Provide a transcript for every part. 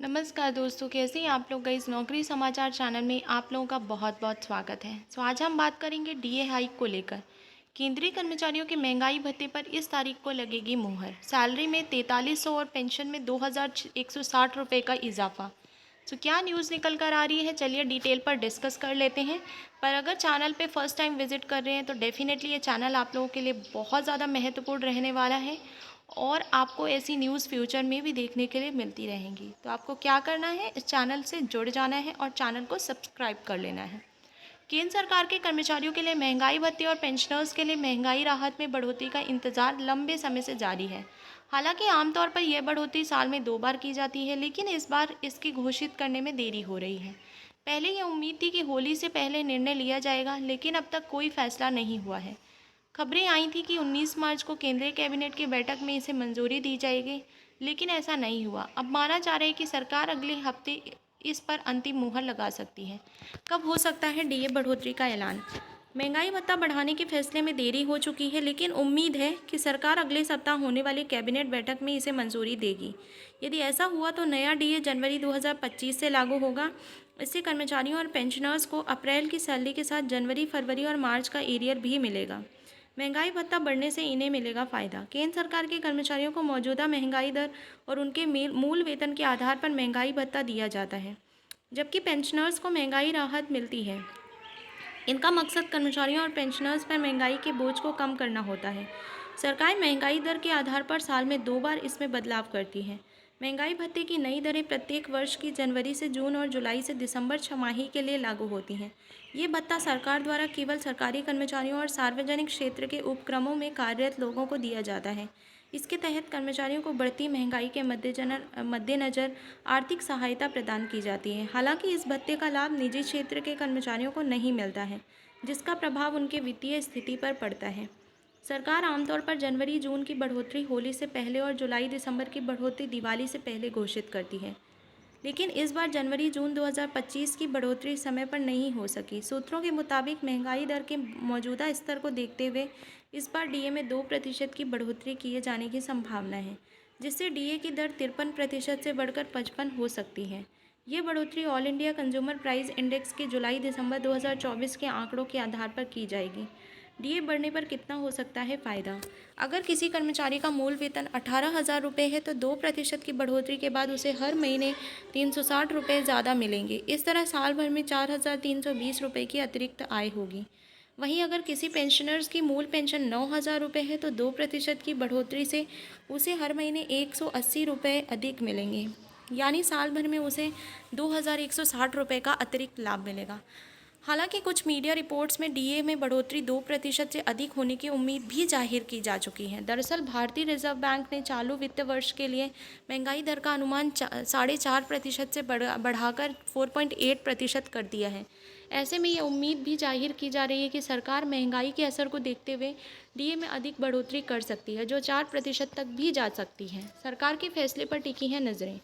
नमस्कार दोस्तों, कैसे हैं आप लोग। इस नौकरी समाचार चैनल में आप लोगों का बहुत बहुत स्वागत है। आज हम बात करेंगे डीए हाइक को लेकर। केंद्रीय कर्मचारियों के महंगाई भत्ते पर इस तारीख को लगेगी मुहर। सैलरी में 4300 और पेंशन में 2160 रुपये का इजाफा। तो क्या न्यूज़ निकल कर आ रही है, चलिए डिटेल पर डिस्कस कर लेते हैं। पर अगर चैनल पे फर्स्ट टाइम विजिट कर रहे हैं तो डेफिनेटली ये चैनल आप लोगों के लिए बहुत ज़्यादा महत्वपूर्ण रहने वाला है और आपको ऐसी न्यूज़ फ्यूचर में भी देखने के लिए मिलती रहेंगी। तो आपको क्या करना है, इस चैनल से जुड़ जाना है और चैनल को सब्सक्राइब कर लेना है। केंद्र सरकार के कर्मचारियों के लिए महंगाई भत्ते और पेंशनर्स के लिए महंगाई राहत में बढ़ोतरी का इंतजार लंबे समय से जारी है। हालांकि आमतौर पर यह बढ़ोतरी साल में 2 बार की जाती है, लेकिन इस बार इसकी घोषित करने में देरी हो रही है। पहले यह उम्मीद थी कि होली से पहले निर्णय लिया जाएगा, लेकिन अब तक कोई फैसला नहीं हुआ है। खबरें आई थी कि 19 मार्च को केंद्रीय कैबिनेट की बैठक में इसे मंजूरी दी जाएगी, लेकिन ऐसा नहीं हुआ। अब माना जा रहा है कि सरकार अगले हफ्ते इस पर अंतिम मुहर लगा सकती है। कब हो सकता है डीए बढ़ोतरी का ऐलान। महंगाई भत्ता बढ़ाने के फैसले में देरी हो चुकी है, लेकिन उम्मीद है कि सरकार अगले सप्ताह होने वाली कैबिनेट बैठक में इसे मंजूरी देगी। यदि ऐसा हुआ तो नया डीए जनवरी 2025 से लागू होगा। इससे कर्मचारियों और पेंशनर्स को अप्रैल की सैलरी के साथ जनवरी, फरवरी और मार्च का एरियर भी मिलेगा। महंगाई भत्ता बढ़ने से इन्हें मिलेगा फ़ायदा। केंद्र सरकार के कर्मचारियों को मौजूदा महंगाई दर और उनके मूल वेतन के आधार पर महंगाई भत्ता दिया जाता है, जबकि पेंशनर्स को महंगाई राहत मिलती है। इनका मकसद कर्मचारियों और पेंशनर्स पर महंगाई के बोझ को कम करना होता है। सरकार महंगाई दर के आधार पर साल में 2 बार इसमें बदलाव करती है। महंगाई भत्ते की नई दरें प्रत्येक वर्ष की जनवरी से जून और जुलाई से दिसंबर छमाही के लिए लागू होती हैं। ये भत्ता सरकार द्वारा केवल सरकारी कर्मचारियों और सार्वजनिक क्षेत्र के उपक्रमों में कार्यरत लोगों को दिया जाता है। इसके तहत कर्मचारियों को बढ़ती महंगाई के मद्देनज़र आर्थिक सहायता प्रदान की जाती है। हालांकि इस भत्ते का लाभ निजी क्षेत्र के कर्मचारियों को नहीं मिलता है, जिसका प्रभाव उनके वित्तीय स्थिति पर पड़ता है। सरकार आमतौर पर जनवरी जून की बढ़ोतरी होली से पहले और जुलाई दिसंबर की बढ़ोतरी दिवाली से पहले घोषित करती है, लेकिन इस बार जनवरी जून 2025 की बढ़ोतरी समय पर नहीं हो सकी। सूत्रों के मुताबिक महंगाई दर के मौजूदा स्तर को देखते हुए इस बार डीए में 2% की बढ़ोतरी किए जाने की संभावना है, जिससे डीए की दर 53% से बढ़कर 55 हो सकती है। ये बढ़ोतरी all India consumer price index के जुलाई दिसंबर 2024 के आंकड़ों के आधार पर की जाएगी। डीए बढ़ने पर कितना हो सकता है फ़ायदा। अगर किसी कर्मचारी का मूल वेतन 18,000 रुपये है तो 2% की बढ़ोतरी के बाद उसे हर महीने 360 रुपये ज़्यादा मिलेंगे। इस तरह साल भर में 4,320 रुपये की अतिरिक्त आय होगी। वहीं अगर किसी पेंशनर्स की मूल पेंशन 9,000 रुपये है तो 2% की बढ़ोतरी से उसे हर महीने 180 रुपये अधिक मिलेंगे, यानी साल भर में उसे 2,160 रुपये का अतिरिक्त लाभ मिलेगा। हालांकि कुछ मीडिया रिपोर्ट्स में डीए में बढ़ोतरी 2% से अधिक होने की उम्मीद भी जाहिर की जा चुकी है। दरअसल भारतीय रिजर्व बैंक ने चालू वित्त वर्ष के लिए महंगाई दर का अनुमान 4.5% से बढ़ाकर 4.8% कर दिया है। ऐसे में ये उम्मीद भी जाहिर की जा रही है कि सरकार महंगाई के असर को देखते हुए डीए में अधिक बढ़ोतरी कर सकती है, जो 4% तक भी जा सकती है। सरकार के फैसले पर टिकी हैं नज़रें।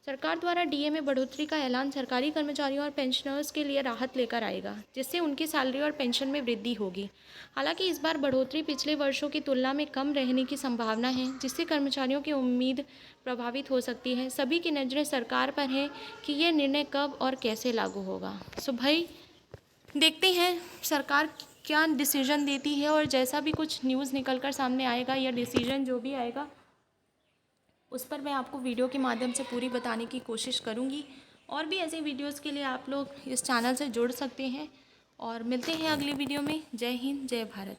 सरकार द्वारा डीए में बढ़ोतरी का ऐलान सरकारी कर्मचारियों और पेंशनर्स के लिए राहत लेकर आएगा, जिससे उनकी सैलरी और पेंशन में वृद्धि होगी। हालांकि इस बार बढ़ोतरी पिछले वर्षों की तुलना में कम रहने की संभावना है, जिससे कर्मचारियों की उम्मीद प्रभावित हो सकती है। सभी की नज़रें सरकार पर हैं कि यह निर्णय कब और कैसे लागू होगा। सो भाई देखते हैं सरकार क्या डिसीजन देती है, और जैसा भी कुछ न्यूज़ निकल कर सामने आएगा या डिसीजन जो भी आएगा उस पर मैं आपको वीडियो के माध्यम से पूरी बताने की कोशिश करूँगी। और भी ऐसे वीडियोज़ के लिए आप लोग इस चैनल से जुड़ सकते हैं, और मिलते हैं अगली वीडियो में। जय हिंद, जय भारत।